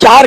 4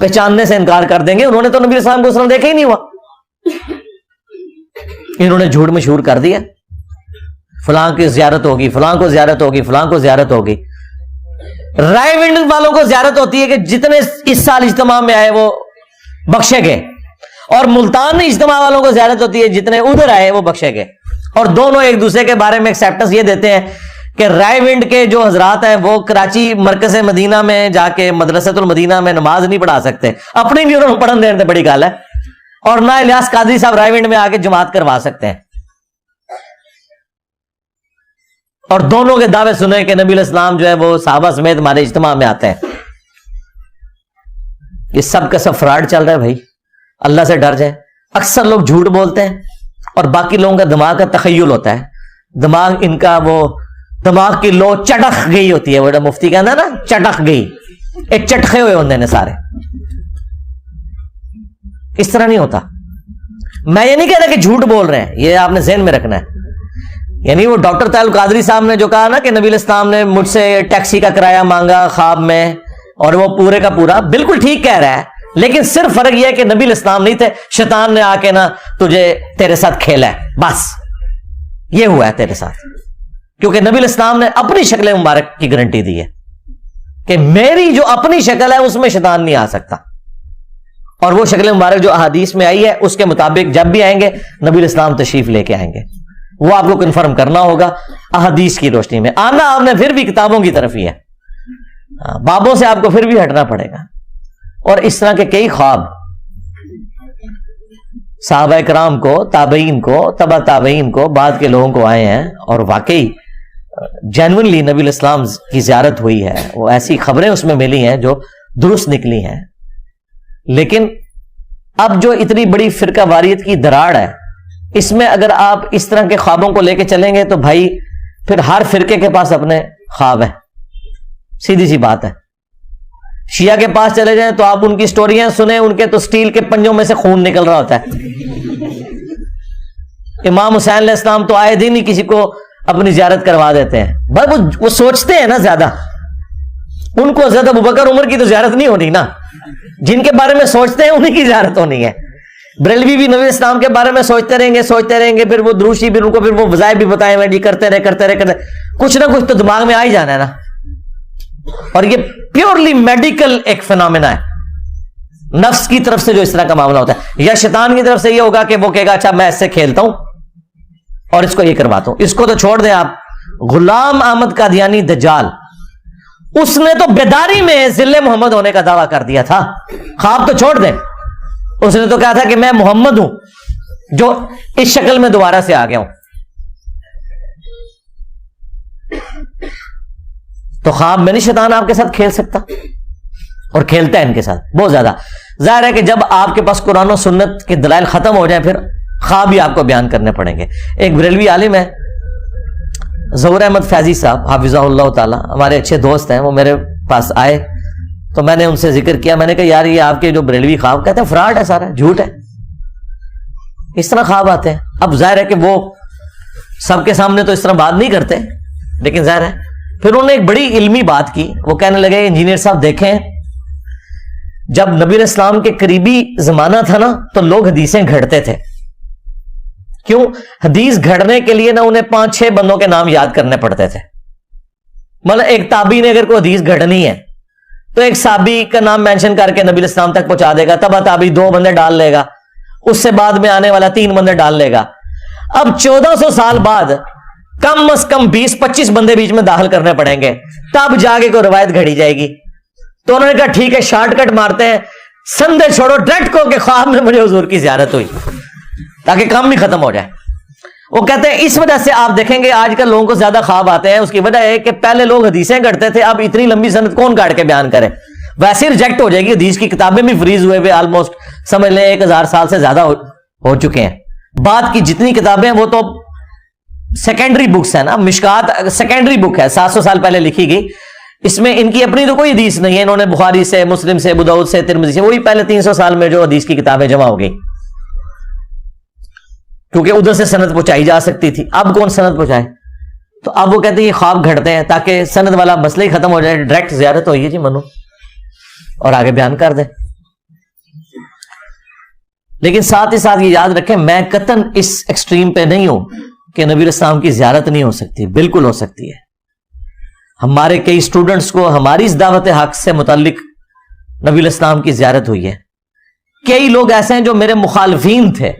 پہچاننے سے انکار کر دیں گے. انہوں نے تو نبی اسلام کو اس طرح دیکھا ہی نہیں ہوا, انہوں نے جھوٹ مشہور کر دیا, فلاں کی زیارت ہوگی, فلاں کو زیارت ہوگی, فلاں کو زیارت ہوگی. رائے ونڈ والوں کو زیارت ہوتی ہے کہ جتنے اس سال اجتماع میں آئے وہ بخشے گئے, اور ملتان اجتماع والوں کو زیارت ہوتی ہے جتنے ادھر آئے وہ بخشے گئے. اور دونوں ایک دوسرے کے بارے میں ایکسیپٹنس یہ دیتے ہیں کہ رائے ونڈ کے جو حضرات ہیں وہ کراچی مرکز مدینہ میں جا کے مدرسۃ المدینہ میں نماز نہیں پڑھا سکتے, اپنی بھی انہوں نے پڑھن دینے بڑی گال ہے, اور نہ الیاس قادری صاحب رائے ونڈ میں آ کے جماعت کروا سکتے ہیں. اور دونوں کے دعوے سنے کہ نبی علیہ السلام جو ہے وہ صحابہ سمیت ہمارے اجتماع میں آتے ہیں. یہ سب کا سب فراڈ چل رہا ہے بھائی, اللہ سے ڈر جائیں. اکثر لوگ جھوٹ بولتے ہیں اور باقی لوگوں کا دماغ کا تخیل ہوتا ہے, دماغ ان کا وہ دماغ کی لو چٹخ گئی ہوتی ہے, وہ مفتی کہنا نا چٹخ گئی, ایک چٹخے ہوئے ہوتے ہیں سارے. اس طرح نہیں ہوتا. میں یہ نہیں کہہ رہا کہ جھوٹ بول رہے ہیں, یہ آپ نے ذہن میں رکھنا ہے. یعنی وہ ڈاکٹر طاہر القادری صاحب نے جو کہا نا کہ نبی علیہ السلام نے مجھ سے ٹیکسی کا کرایہ مانگا خواب میں, اور وہ پورے کا پورا بالکل ٹھیک کہہ رہا ہے, لیکن صرف فرق یہ ہے کہ نبی علیہ السلام نہیں تھے, شیطان نے آ کے نا تجھے تیرے ساتھ کھیلا ہے, بس یہ ہوا ہے تیرے ساتھ. کیونکہ نبی علیہ السلام نے اپنی شکل مبارک کی گارنٹی دی ہے کہ میری جو اپنی شکل ہے اس میں شیطان نہیں آ سکتا, اور وہ شکل مبارک جو احادیث میں آئی ہے اس کے مطابق جب بھی آئیں گے نبی علیہ السلام تشریف لے کے آئیں گے. وہ آپ کو کنفرم کرنا ہوگا احادیث کی روشنی میں. آنا آپ نے پھر بھی کتابوں کی طرف ہی ہے, بابوں سے آپ کو پھر بھی ہٹنا پڑے گا. اور اس طرح کے کئی خواب صحابہ کرام کو, تابعین کو, تبع تابعین کو, بعد کے لوگوں کو آئے ہیں, اور واقعی جینوئنلی نبی علیہ السلام کی زیارت ہوئی ہے. وہ ایسی خبریں اس میں ملی ہیں جو درست نکلی ہیں. لیکن اب جو اتنی بڑی فرقہ واریت کی دراڑ ہے, اس میں اگر آپ اس طرح کے خوابوں کو لے کے چلیں گے تو بھائی پھر ہر فرقے کے پاس اپنے خواب ہیں, سیدھی سی بات ہے. شیعہ کے پاس چلے جائیں تو آپ ان کی سٹوریاں سنیں, ان کے تو سٹیل کے پنجوں میں سے خون نکل رہا ہوتا ہے. امام حسین علیہ السلام تو آئے دن ہی کسی کو اپنی زیارت کروا دیتے ہیں. بس وہ سوچتے ہیں نا زیادہ, ان کو حضرت ابوبکر عمر کی تو زیارت نہیں ہونی نا, جن کے بارے میں سوچتے ہیں انہیں کی زیارت ہونی ہے. بریلوی بھی نبی اسلام کے بارے میں سوچتے رہیں گے, پھر وہ دروشی بھی ان کو پھر وہ وظائف بھی بتائے ہوئے, جی کرتے رہے کچھ نہ کچھ تو دماغ میں آ ہی جانا ہے نا. اور یہ پیورلی میڈیکل ایک فینومینا ہے, نفس کی طرف سے جو اس طرح کا معاملہ ہوتا ہے, یا شیطان کی طرف سے یہ ہوگا کہ وہ کہے گا اچھا میں اس سے کھیلتا ہوں اور اس کو یہ کرواتا ہوں. اس کو تو چھوڑ دیں آپ, غلام احمد قادیانی دجال, اس نے تو بیداری میں ذل محمد ہونے کا دعویٰ کر دیا تھا. خواب تو چھوڑ دیں, اس نے تو کہا تھا کہ میں محمد ہوں جو اس شکل میں دوبارہ سے آ گیا ہوں. تو خواب میں نہیں شیطان آپ کے ساتھ کھیل سکتا, اور کھیلتا ہے ان کے ساتھ بہت زیادہ. ظاہر ہے کہ جب آپ کے پاس قرآن و سنت کے دلائل ختم ہو جائیں پھر خواب بھی آپ کو بیان کرنے پڑیں گے. ایک بریلوی عالم ہے ظہور احمد فیضی صاحب حافظہ اللہ تعالی, ہمارے اچھے دوست ہیں. وہ میرے پاس آئے تو میں نے ان سے ذکر کیا, میں نے کہا یار یہ آپ کے جو بریلوی خواب کہتے ہیں فراڈ ہے, سارا جھوٹ ہے, اس طرح خواب آتے ہیں. اب ظاہر ہے کہ وہ سب کے سامنے تو اس طرح بات نہیں کرتے, لیکن ظاہر ہے پھر انہوں نے ایک بڑی علمی بات کی. وہ کہنے لگے انجینئر صاحب دیکھیں, جب نبی علیہ السلام کے قریبی زمانہ تھا نا تو لوگ حدیثیں گھڑتے تھے. کیوں؟ حدیث گھڑنے کے لیے نا انہیں 5-6 بندوں کے نام یاد کرنے پڑتے تھے. مطلب ایک تابعی نے اگر کوئی حدیث گھڑنی ہے تو ایک صحابی کا نام مینشن کر کے نبی علیہ السلام تک پہنچا دے گا, تبع تابعی 2 بندے ڈال لے گا, اس سے بعد میں آنے والا 3 بندے ڈال لے گا. اب 1400 سال بعد کم از کم 20-25 بندے بیچ میں داخل کرنے پڑیں گے, تب جا کے کوئی روایت گھڑی جائے گی. تو انہوں نے کہا ٹھیک ہے شارٹ کٹ مارتے ہیں, سندے چھوڑو ڈائریکٹ کو کہ خواب میں مجھے حضور کی زیارت ہوئی, تاکہ کام بھی ختم ہو جائے. وہ کہتے ہیں اس وجہ سے آپ دیکھیں گے آج کل لوگوں کو زیادہ خواب آتے ہیں. اس کی وجہ ہے کہ پہلے لوگ حدیثیں گھڑتے تھے, اب اتنی لمبی سند کون کاٹ کے بیان کرے, ویسے ریجیکٹ ہو جائے گی. حدیث کی کتابیں بھی فریز ہوئے آلموسٹ سمجھ لیں 1000 سال سے زیادہ ہو چکے ہیں. بعد کی جتنی کتابیں وہ تو سیکنڈری بکس ہے نا, مشکات سیکنڈری بک ہے 700 سال پہلے لکھی گئی, اس میں ان کی اپنی تو کوئی حدیث نہیں ہے. انہوں نے بخاری سے, مسلم سے, ابو داؤد سے, ترمذی سے, وہی پہلے 300 سال میں جو حدیث کی کتابیں جمع ہو گئی, کیونکہ ادھر سے سند پہنچائی جا سکتی تھی. اب کون سند پہنچائے؟ تو اب وہ کہتے ہیں یہ خواب گھڑتے ہیں تاکہ سند والا مسئلہ ہی ختم ہو جائے, ڈائریکٹ زیارت ہوئی ہے جی منو, اور آگے بیان کر دیں. لیکن ساتھ ہی ساتھ یہ یاد رکھیں میں قطعاً اس ایکسٹریم پہ نہیں ہوں کہ نبی علیہ السلام کی زیارت نہیں ہو سکتی، بالکل ہو سکتی ہے. ہمارے کئی اسٹوڈنٹس کو ہماری اس دعوت حق سے متعلق نبی علیہ السلام کی زیارت ہوئی ہے. کئی لوگ ایسے ہیں جو میرے مخالفین تھے،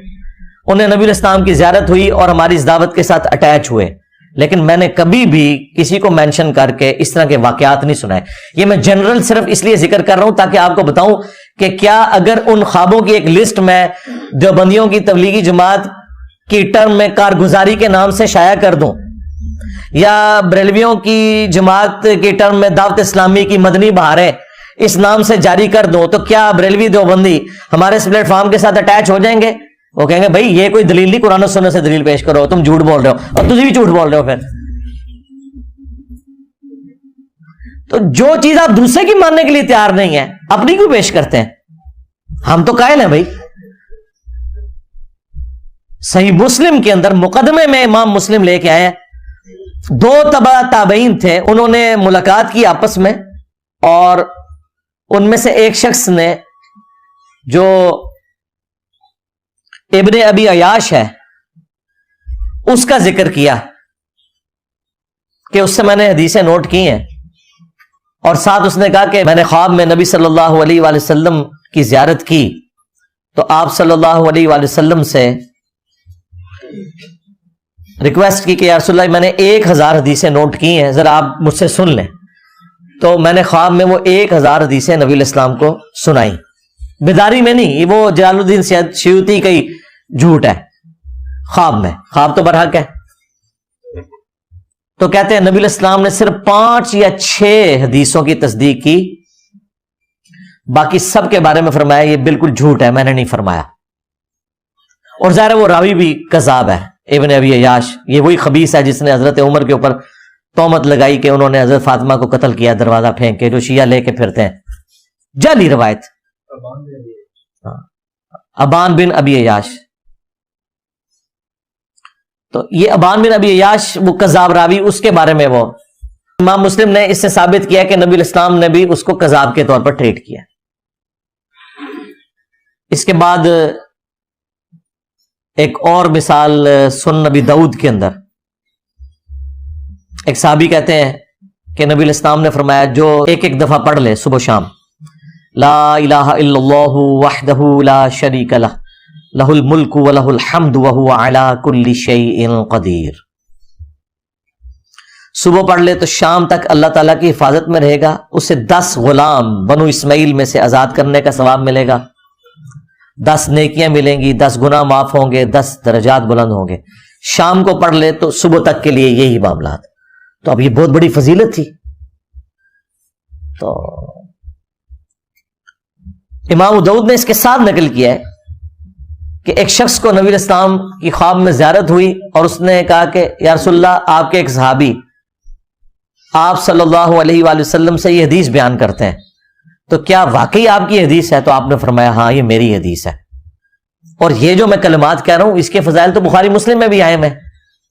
انہیں نبی علیہ السلام کی زیارت ہوئی اور ہماری اس دعوت کے ساتھ اٹیچ ہوئے، لیکن میں نے کبھی بھی کسی کو مینشن کر کے اس طرح کے واقعات نہیں سنائے. یہ میں جنرل صرف اس لیے ذکر کر رہا ہوں تاکہ آپ کو بتاؤں کہ کیا اگر ان خوابوں کی ایک لسٹ میں دیوبندیوں کی تبلیغی جماعت کی ٹرم میں کارگزاری کے نام سے شائع کر دوں یا بریلویوں کی جماعت کی ٹرم میں دعوت اسلامی کی مدنی بہاریں اس نام سے جاری کر دوں، تو کیا بریلوی دیوبندی ہمارے اس پلیٹ فارم کے ساتھ اٹیچ ہو جائیں گے؟ وہ کہیں گے بھائی یہ کوئی دلیل نہیں، قرآن و سنت سے دلیل پیش کرو، تم جھوٹ بول رہے ہو، اور تجھے بھی جھوٹ بول رہے ہو. پھر تو جو چیز آپ دوسرے کی ماننے کے لیے تیار نہیں ہے اپنی کیوں پیش کرتے ہیں؟ ہم تو قائل ہیں بھائی. صحیح مسلم کے اندر مقدمے میں امام مسلم لے کے آئے، دو تبع تابعین تھے، انہوں نے ملاقات کی آپس میں، اور ان میں سے ایک شخص نے جو ابن ابی عیاش ہے اس کا ذکر کیا کہ اس سے میں نے حدیثیں نوٹ کی ہیں، اور ساتھ اس نے کہا کہ میں نے خواب میں نبی صلی اللہ علیہ وآلہ وسلم کی زیارت کی تو آپ صلی اللہ علیہ وآلہ وسلم سے ریکویسٹ کی کہ یا رسول اللہ میں نے 1000 حدیثیں نوٹ کی ہیں، ذرا آپ مجھ سے سن لیں. تو میں نے خواب میں وہ 1000 حدیثیں نبی علیہ السلام کو سنائی، بیداری میں نہیں، وہ جلال الدین سیوطی کا ہی جھوٹ ہے. خواب میں، خواب تو برحق ہے. تو کہتے ہیں نبی علیہ السلام نے صرف 5 یا 6 حدیثوں کی تصدیق کی، باقی سب کے بارے میں فرمایا یہ بالکل جھوٹ ہے، میں نے نہیں فرمایا. اور ظاہر ہے وہ راوی بھی کذاب ہے، ابن ابی عیاش، یہ وہی خبیث ہے جس نے حضرت عمر کے اوپر تہمت لگائی کہ انہوں نے حضرت فاطمہ کو قتل کیا دروازہ پھینک کے، جو شیعہ لے کے پھرتے ہیں. جعلی روایت. ابان بن ابی عیاش. تو یہ ابان بن ابی عیاش وہ کذاب راوی، اس کے بارے میں وہ امام مسلم نے اس سے ثابت کیا کہ نبی علیہ السلام نے بھی اس کو کذاب کے طور پر ٹریٹ کیا. اس کے بعد ایک اور مثال سنن نبی داؤد کے اندر ایک صحابی کہتے ہیں کہ نبی علیہ السلام نے فرمایا جو ایک دفعہ پڑھ لے صبح شام لا الہ الا اللہ وحدہ لا شریک لہ لہ الملک ولہ الحمد وہو علی کل شیء قدیر، صبح پڑھ لے تو شام تک اللہ تعالیٰ کی حفاظت میں رہے گا، اسے 10 غلام بنو اسماعیل میں سے آزاد کرنے کا ثواب ملے گا، 10 نیکیاں ملیں گی، 10 گناہ معاف ہوں گے، 10 درجات بلند ہوں گے. شام کو پڑھ لے تو صبح تک کے لیے یہی معاملات. تو اب یہ بہت بڑی فضیلت تھی. تو امام داؤد نے اس کے ساتھ نقل کیا ہے کہ ایک شخص کو نبی علیہ السلام کی خواب میں زیارت ہوئی اور اس نے کہا کہ یا رسول اللہ آپ کے ایک صحابی آپ صلی اللہ علیہ وآلہ وسلم سے یہ حدیث بیان کرتے ہیں، تو کیا واقعی آپ کی حدیث ہے؟ تو آپ نے فرمایا ہاں یہ میری حدیث ہے، اور یہ جو میں کلمات کہہ رہا ہوں اس کے فضائل تو بخاری مسلم میں بھی آئے ہیں،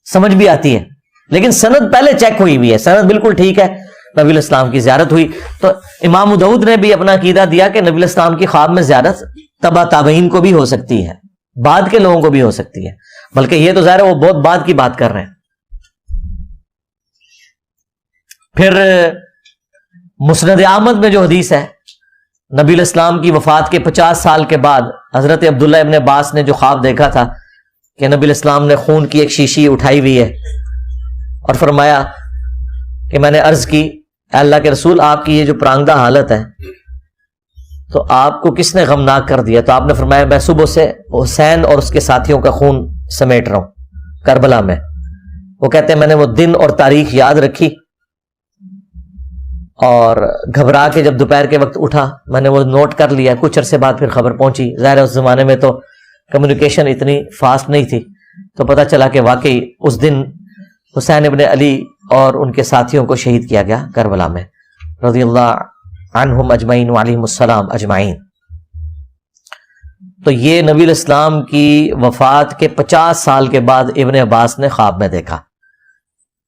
سمجھ بھی آتی ہے، لیکن سند پہلے چیک ہوئی ہوئی ہے، سند بالکل ٹھیک ہے، نبی علیہ السلام کی زیارت ہوئی. تو امام داؤد نے بھی اپنا عقیدہ دیا کہ نبی علیہ السلام کی خواب میں زیارت تبع تابعین کو بھی ہو سکتی ہے، بعد کے لوگوں کو بھی ہو سکتی ہے، بلکہ یہ تو ظاہر ہے وہ بہت بعد کی بات کر رہے ہیں. پھر مسند احمد میں جو حدیث ہے نبی علیہ السلام کی وفات کے 50 سال کے بعد حضرت عبداللہ ابن عباس نے جو خواب دیکھا تھا کہ نبی علیہ السلام نے خون کی ایک شیشی اٹھائی ہوئی ہے اور فرمایا کہ میں نے عرض کی اے اللہ کے رسول آپ کی یہ جو پرانگدہ حالت ہے تو آپ کو کس نے غمناک کر دیا؟ تو آپ نے فرمایا میں صبح سے حسین اور اس کے ساتھیوں کا خون سمیٹ رہا ہوں کربلا میں. وہ کہتے ہیں میں نے وہ دن اور تاریخ یاد رکھی اور گھبرا کے جب دوپہر کے وقت اٹھا میں نے وہ نوٹ کر لیا. کچھ عرصے بعد پھر خبر پہنچی، ظاہر ہے اس زمانے میں تو کمیونیکیشن اتنی فاسٹ نہیں تھی، تو پتہ چلا کہ واقعی اس دن حسین ابن علی اور ان کے ساتھیوں کو شہید کیا گیا کربلا میں رضی اللہ عنہم اجمعین وعلیہم السلام اجمعین. تو یہ نبی علیہ السلام کی وفات کے 50 سال کے بعد ابن عباس نے خواب میں دیکھا.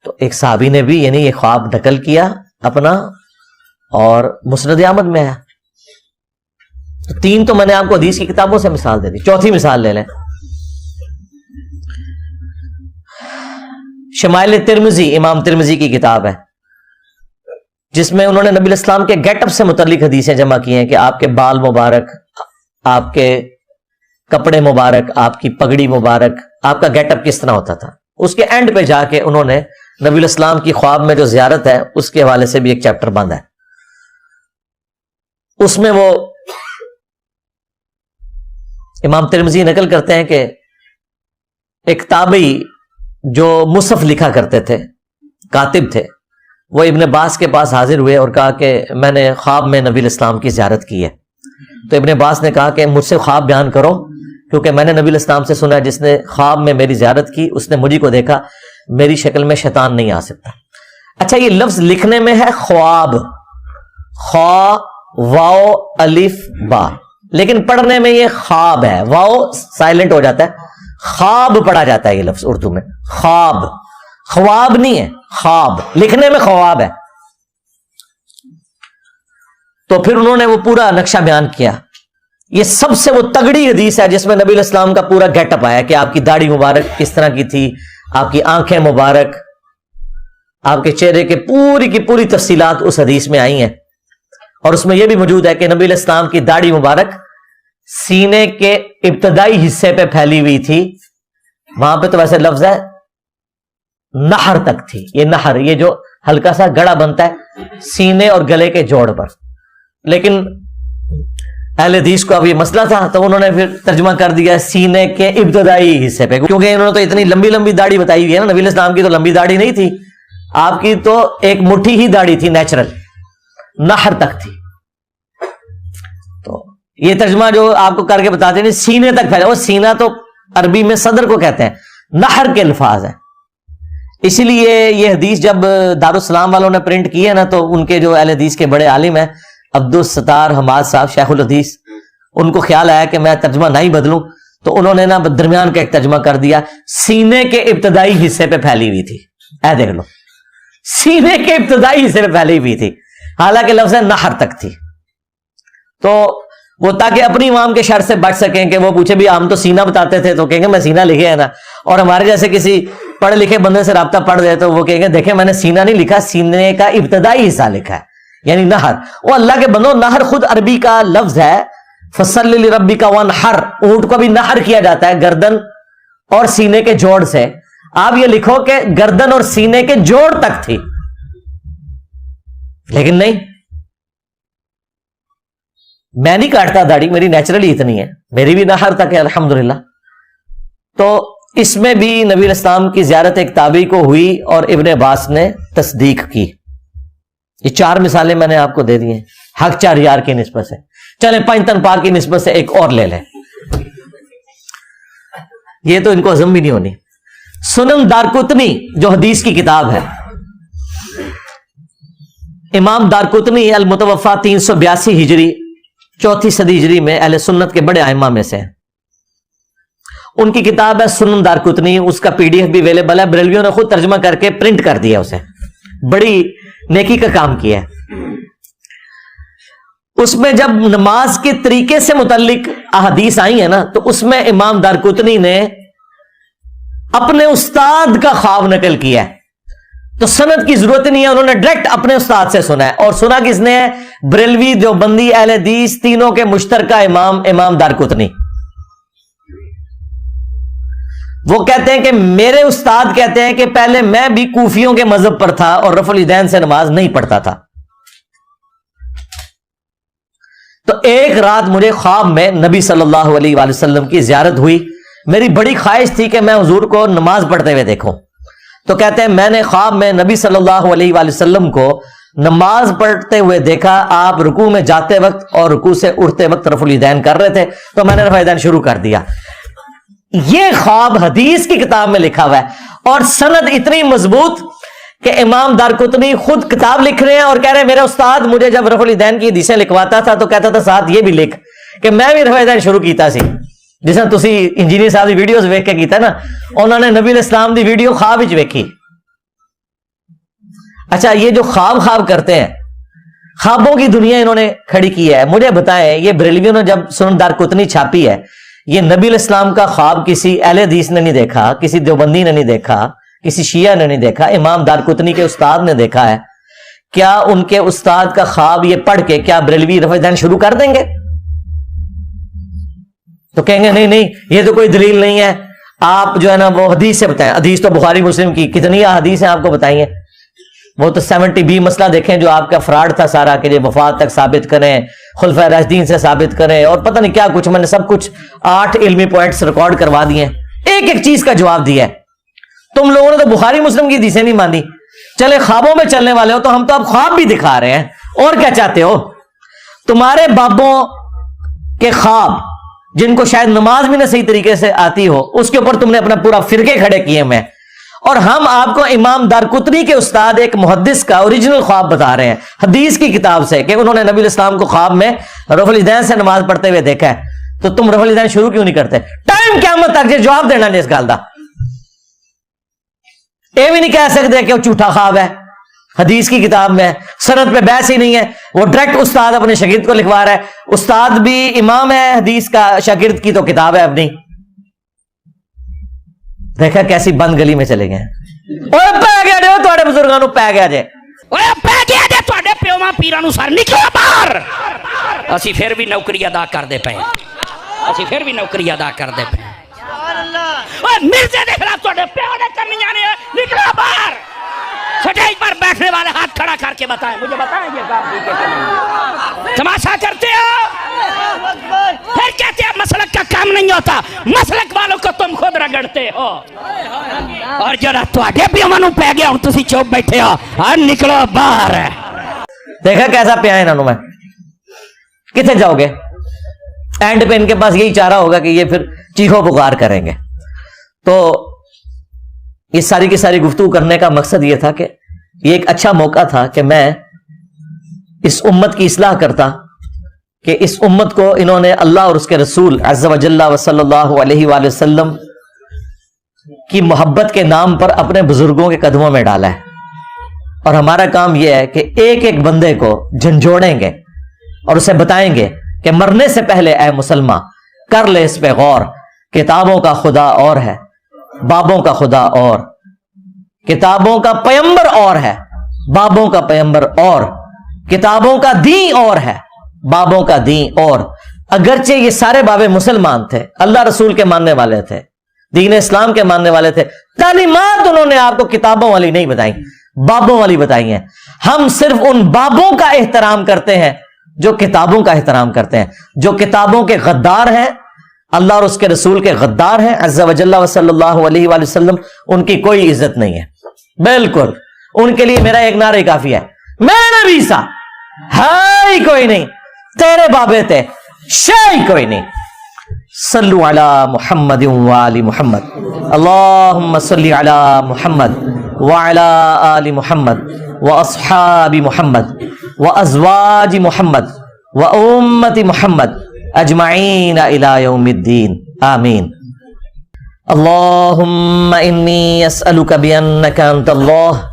تو ایک صحابی نے بھی یعنی یہ خواب نقل کیا اپنا اور مسند احمد میں ہے. تو 3 تو میں نے آپ کو حدیث کی کتابوں سے مثال دے دی. چوتھی مثال لے لیں. شمائل ترمذی، امام ترمذی کی کتاب ہے، جس میں انہوں نے نبی الاسلام کے گیٹ اپ سے متعلق حدیثیں جمع کی ہیں کہ آپ کے بال مبارک، آپ کے کپڑے مبارک، آپ کی پگڑی مبارک، آپ کا گیٹ اپ کس طرح ہوتا تھا. اس کے اینڈ پہ جا کے انہوں نے نبی الاسلام کی خواب میں جو زیارت ہے اس کے حوالے سے بھی ایک چیپٹر بند ہے. اس میں وہ امام ترمذی نقل کرتے ہیں کہ ایک تابعی جو مصحف لکھا کرتے تھے، کاتب تھے، وہ ابن عباس کے پاس حاضر ہوئے اور کہا کہ میں نے خواب میں نبی الاسلام کی زیارت کی ہے. تو ابن عباس نے کہا کہ مجھ سے خواب بیان کرو، کیونکہ میں نے نبی الاسلام سے سنا ہے جس نے خواب میں میری زیارت کی اس نے مجھے کو دیکھا، میری شکل میں شیطان نہیں آ سکتا. اچھا، یہ لفظ لکھنے میں ہے خواب، خوا واو الف با، لیکن پڑھنے میں یہ خواب ہے، واو سائلنٹ ہو جاتا ہے، خواب پڑھا جاتا ہے یہ لفظ اردو میں. خواب، خواب نہیں ہے، خواب، لکھنے میں خواب ہے. تو پھر انہوں نے وہ پورا نقشہ بیان کیا. یہ سب سے وہ تگڑی حدیث ہے جس میں نبی الاسلام کا پورا گیٹ اپ آیا کہ آپ کی داڑھی مبارک کس طرح کی تھی، آپ کی آنکھیں مبارک، آپ کے چہرے کے پوری کی پوری تفصیلات اس حدیث میں آئی ہیں. اور اس میں یہ بھی موجود ہے کہ نبی الاسلام کی داڑھی مبارک سینے کے ابتدائی حصے پہ پھیلی ہوئی تھی. وہاں پہ تو ویسے لفظ ہے نہر تک تھی. یہ نہر، یہ جو ہلکا سا گڑا بنتا ہے سینے اور گلے کے جوڑ پر. لیکن اہل حدیث کو اب یہ مسئلہ تھا تو انہوں نے پھر ترجمہ کر دیا سینے کے ابتدائی حصے پہ، کیونکہ انہوں نے تو اتنی لمبی لمبی داڑھی بتائی ہوئی ہے نا. نبی الاسلام کی تو لمبی داڑھی نہیں تھی، آپ کی تو ایک مٹھی ہی داڑھی تھی، نیچرل، نہر تک تھی. تو یہ ترجمہ جو آپ کو کر کے بتاتے ہیں سینے تک پھیلا، وہ سینہ تو عربی میں صدر کو کہتے ہیں، نہر کے الفاظ ہیں. اسی لیے یہ حدیث جب دارالسلام والوں نے پرنٹ کی ہے نا تو ان کے جو اہل حدیث کے بڑے عالم ہیں عبدالستار حماد صاحب شیخ الحدیث، ان کو خیال آیا کہ میں ترجمہ نہیں بدلوں تو انہوں نے نا درمیان کا ایک ترجمہ کر دیا سینے کے ابتدائی حصے پہ پھیلی ہوئی تھی. اے دیکھ لو، سینے کے ابتدائی حصے پہ پھیلی ہوئی تھی، حالانکہ لفظ نہر تک تھی. تو وہ تاکہ اپنی عوام کے شر سے بچ سکیں کہ وہ پوچھے بھی ہم تو سینہ بتاتے تھے تو کہیں گے میں سینہ لکھے ہے نا، اور ہمارے جیسے کسی پڑھ لکھے بندے سے رابطہ پڑھ دے تو وہ کہیں گے دیکھیں میں نے سینہ نہیں لکھا، سینے کا ابتدائی حصہ لکھا ہے، یعنی نہر. وہ اللہ کے بندو، نہر خود عربی کا لفظ ہے، فصل لربک وانحر، اونٹ کو بھی نہر کیا جاتا ہے گردن اور سینے کے جوڑ سے. آپ یہ لکھو کہ گردن اور سینے کے جوڑ تک تھی، لیکن نہیں، میں نہیں کاٹتا داڑھی، میری نیچرلی اتنی ہے، میری بھی نہر تک ہے الحمدللہ. تو اس میں بھی نبی الاسلام کی زیارت ایک تابعی کو ہوئی اور ابن عباس نے تصدیق کی. یہ 4 مثالیں میں نے آپ کو دے دی ہیں حق 4 یار کی نسبت سے. چلیں پنجتن پاک کی نسبت سے ایک اور لے لیں، یہ تو ان کو ہضم بھی نہیں ہونی. سنن دارقطنی جو حدیث کی کتاب ہے، امام دارقطنی المتوفا 382 ہجری 4 صدی ہجری میں اہل سنت کے بڑے ائمہ میں سے ہیں. ان کی کتاب ہے سنن دارقطنی، اس کا PDF بھی اویلیبل ہے، بریلویوں نے خود ترجمہ کر کے پرنٹ کر دیا، اسے بڑی نیکی کا کام کیا ہے. اس میں جب نماز کے طریقے سے متعلق احادیث آئی ہیں نا تو اس میں امام دارقطنی نے اپنے استاد کا خواب نقل کیا ہے. تو سند کی ضرورت نہیں ہے، انہوں نے ڈائریکٹ اپنے استاد سے سنا ہے. اور سنا کس نے ہے؟ بریلوی، دیوبندی، اہل حدیث تینوں کے مشترکہ امام دارقطنی. وہ کہتے ہیں کہ میرے استاد کہتے ہیں کہ پہلے میں بھی کوفیوں کے مذہب پر تھا اور رفع الیدین سے نماز نہیں پڑھتا تھا. تو ایک رات مجھے خواب میں نبی صلی اللہ علیہ وآلہ وسلم کی زیارت ہوئی. میری بڑی خواہش تھی کہ میں حضور کو نماز پڑھتے ہوئے دیکھوں. تو کہتے ہیں میں نے خواب میں نبی صلی اللہ علیہ وآلہ وسلم کو نماز پڑھتے ہوئے دیکھا. آپ رکوع میں جاتے وقت اور رکوع سے اٹھتے وقت رفع الیدین کر رہے تھے، تو میں نے رفع الیدین شروع کر دیا. یہ خواب حدیث کی کتاب میں لکھا ہوا ہے اور سند اتنی مضبوط کہ امام دارقطنی خود کتاب لکھ رہے ہیں اور کہہ رہے ہیں میرے استاد مجھے جب رفع الیدین کی حدیثیں لکھواتا تھا تو کہتا تھا ساتھ یہ بھی لکھ کہ میں بھی رفع الیدین شروع کیتا سی. جس طرح تسی انجینئر صاحب دی ویڈیوز ویکھ کے کیتا نا، انہوں نے نبی الاسلام دی ویڈیو خواب وچ ویکھی. اچھا، یہ جو خواب کرتے ہیں، خوابوں کی دنیا انہوں نے کھڑی کی ہے. مجھے بتائیں, یہ بریلویوں نے جب سنن دارقطنی چھاپی ہے, یہ نبی علیہ السلام کا خواب کسی اہل حدیث نے نہیں دیکھا, کسی دیوبندی نے نہیں دیکھا, کسی شیعہ نے نہیں دیکھا, امام دارقطنی کے استاد نے دیکھا ہے. کیا ان کے استاد کا خواب یہ پڑھ کے کیا بریلوی رفع دین شروع کر دیں گے؟ تو کہیں گے نہیں نہیں یہ تو کوئی دلیل نہیں ہے, آپ جو ہے نا وہ حدیث سے بتائیں. حدیث تو بخاری مسلم کی کتنی حدیث ہیں آپ کو بتائیے. وہ تو 70B مسئلہ دیکھیں جو آپ کا فراڈ تھا سارا, کہ یہ وفات تک ثابت کریں, خلفائے راشدین سے ثابت کریں, اور پتہ نہیں کیا کچھ. میں نے سب کچھ 8 علمی پوائنٹس ریکارڈ کروا دیے, ایک ایک چیز کا جواب دیا ہے. تم لوگوں نے تو بخاری مسلم کی حدیثیں نہیں مانی. چلے خوابوں میں چلنے والے ہو تو ہم تو اب خواب بھی دکھا رہے ہیں, اور کیا چاہتے ہو؟ تمہارے بابوں کے خواب جن کو شاید نماز بھی نہ صحیح طریقے سے آتی ہو, اس کے اوپر تم نے اپنا پورا فرقے کھڑے کیے میں, اور ہم آپ کو امام دارقطنی کے استاد ایک محدث کا اوریجنل خواب بتا رہے ہیں حدیث کی کتاب سے, کہ انہوں نے نبی علیہ السلام کو خواب میں رفع الیدین سے نماز پڑھتے ہوئے دیکھا ہے. تو تم رفع الیدین شروع کیوں نہیں کرتے؟ ٹائم قیامت تک جو جواب دینا نہیں اس گل دا. یہ بھی نہیں کہہ سکتے کہ وہ جھوٹا خواب ہے, حدیث کی کتاب میں سند پہ بحث ہی نہیں ہے. وہ ڈائریکٹ استاد اپنے شاگرد کو لکھوا رہا ہے, استاد بھی امام ہے حدیث کا, شاگرد کی تو کتاب ہے اپنی. دیکھا کیسی بند گلی میں چلے گئے. پی گیا جی تھوڑے بزرگوں کو, پی گیا جی, پی گیا جی تھوڑے پیواں پیراں نوں سر نکلو باہر. اسی پھر بھی نوکری ادا کرتے پے, اسی پھر بھی نوکری ادا کرتے پے. مرزے دے خلاف تھوڑے پیو نے کرنیاں نے, نکلو باہر. سٹیج پر بیٹھنے والے ہاتھ کھڑا کر کے بتائیں, مجھے بتائیں یہ کام ٹھیک ہے؟ تماشا کرتے ہو, پھر کہتے ہیں مسلک کا کام نہیں ہوتا. مسلک والوں کو تم خود رگڑتے ہو, اور جڑا تواڈے پیواں نوں پے گیا ہن تسی چوپ بیٹھے ہو, ہاں نکلو باہر. دیکھا کیسا پیا ہے انہوں. میں کتنے جاؤ گے؟ اینڈ پہ ان کے پاس یہی چارہ ہوگا کہ یہ پھر چیخو پکار کریں گے. تو یہ ساری کی ساری گفتگو کرنے کا مقصد یہ تھا کہ یہ ایک اچھا موقع تھا کہ میں اس امت کی اصلاح کرتا, کہ اس امت کو انہوں نے اللہ اور اس کے رسول عز و جل و صلی اللہ علیہ وآلہ وسلم کی محبت کے نام پر اپنے بزرگوں کے قدموں میں ڈالا ہے. اور ہمارا کام یہ ہے کہ ایک ایک بندے کو جھنجھوڑیں گے اور اسے بتائیں گے کہ مرنے سے پہلے اے مسلمان کر لے اس پہ غور, کتابوں کا خدا اور ہے, بابوں کا خدا اور, کتابوں کا پیمبر اور ہے, بابوں کا پیمبر اور, کتابوں کا دین اور ہے, بابوں کا دین اور. اگرچہ یہ سارے بابے مسلمان تھے, اللہ رسول کے ماننے والے تھے, دین اسلام کے ماننے والے تھے, تعلیمات انہوں نے آپ کو کتابوں والی نہیں بتائی, بابوں والی بتائی ہیں. ہم صرف ان بابوں کا احترام کرتے ہیں جو کتابوں کا احترام کرتے ہیں. جو کتابوں کے غدار ہیں, اللہ اور اس کے رسول کے غدار ہیں عز و جل و صلی اللہ علیہ وآلہ وسلم, ان کی کوئی عزت نہیں ہے. بالکل ان کے لیے میرا ایک نعرہ ہی کافی ہے, میرا نبی سا ہے ہی کوئی نہیں, تیرے بابے تھے شے ہی کوئی نہیں. صلو علی محمد وآل محمد, اللہم صلی علی محمد وعلی آل محمد واصحاب محمد وازواج محمد وامت محمد اجمعین الی یوم الدین, آمین. اللہم انی اسألک بانک انت اللہ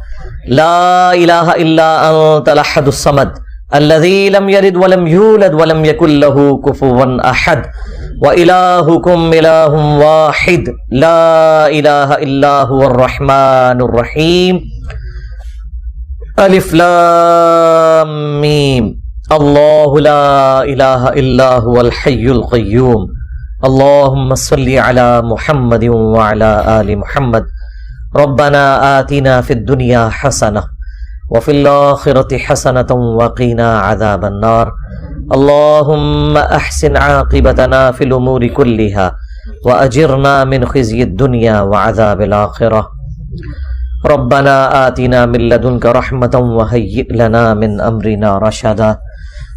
لا الہ الا انت الاحد الصمد الذي لم يلد ولم يولد ولم يكن له كفوا احد وإلهكم إله واحد لا إله إلا هو الرحمن الرحيم ألف لام ميم الله لا إله إلا هو الحي القيوم اللهم صل على محمد وعلى آل محمد ربنا آتنا في الدنيا حسنة وفي الآخرة حسنة وقنا عذاب النار اللهم أحسن عاقبتنا في الأمور كلها وأجرنا من خزي الدنيا وعذاب الآخرة ربنا آتنا من لدنك رحمة وهيئ لنا من أمرنا رشدا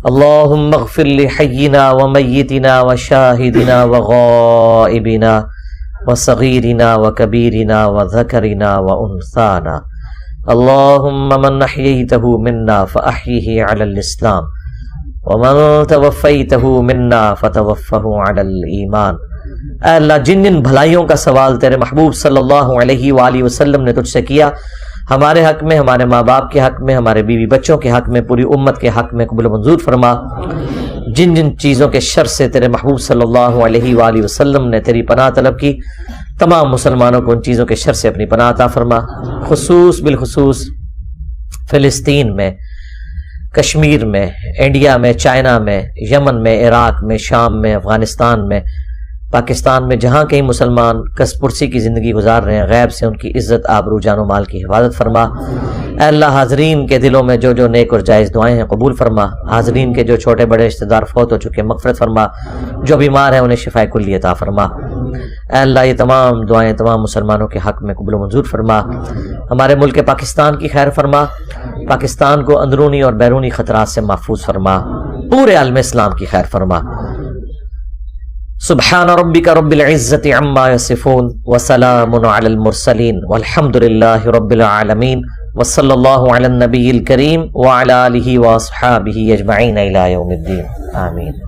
اللهم اغفر لحينا وميتنا وشاهدنا وغائبنا وصغيرنا وكبيرنا وذكرنا وأنثانا اللهم من أحييته منا فأحيه على الإسلام ومن توفیتہ منا فتوفہ علی الایمان. اے اللہ جن جن بھلائیوں کا سوال تیرے محبوب صلی اللہ علیہ وآلہ وسلم نے تجھ سے کیا ہمارے حق میں، ہمارے ماں باپ کے حق میں، ہمارے بیوی بچوں کے حق میں، پوری امت کے حق میں قبول و منظور فرما۔ جن جن چیزوں کے شر سے تیرے محبوب صلی اللہ علیہ وآلہ وسلم نے تیری پناہ طلب کی، تمام مسلمانوں کو ان چیزوں کے شر سے اپنی پناہ عطا فرما، بالخصوص فلسطین میں، کشمیر میں، انڈیا میں، چائنا میں، یمن میں، عراق میں، شام میں، افغانستان میں، پاکستان میں، جہاں کہیں مسلمان کس پرسی کی زندگی گزار رہے ہیں، غیب سے ان کی عزت، آبرو، جان و مال کی حفاظت فرما۔ اے اللہ، حاضرین کے دلوں میں جو جو نیک اور جائز دعائیں ہیں قبول فرما، حاضرین کے جو چھوٹے بڑے رشتہ دار فوت ہو چکے مغفرت فرما، جو بیمار ہیں انہیں شفاء کلی عطا فرما۔ اے اللہ، یہ تمام دعائیں تمام مسلمانوں کے حق میں قبول و منظور فرما۔ ہمارے ملک پاکستان کی خیر فرما، پاکستان کو اندرونی اور بیرونی خطرات سے محفوظ فرما، پورے عالم اسلام کی خیر فرما۔ سبحان ربک رب العزت عما یصفون وسلام علی المرسلین والحمد للہ رب العالمین وصلی اللہ علی النبی الکریم وعلی آلہ واصحابہ اجمعین الی یوم الدین، آمین۔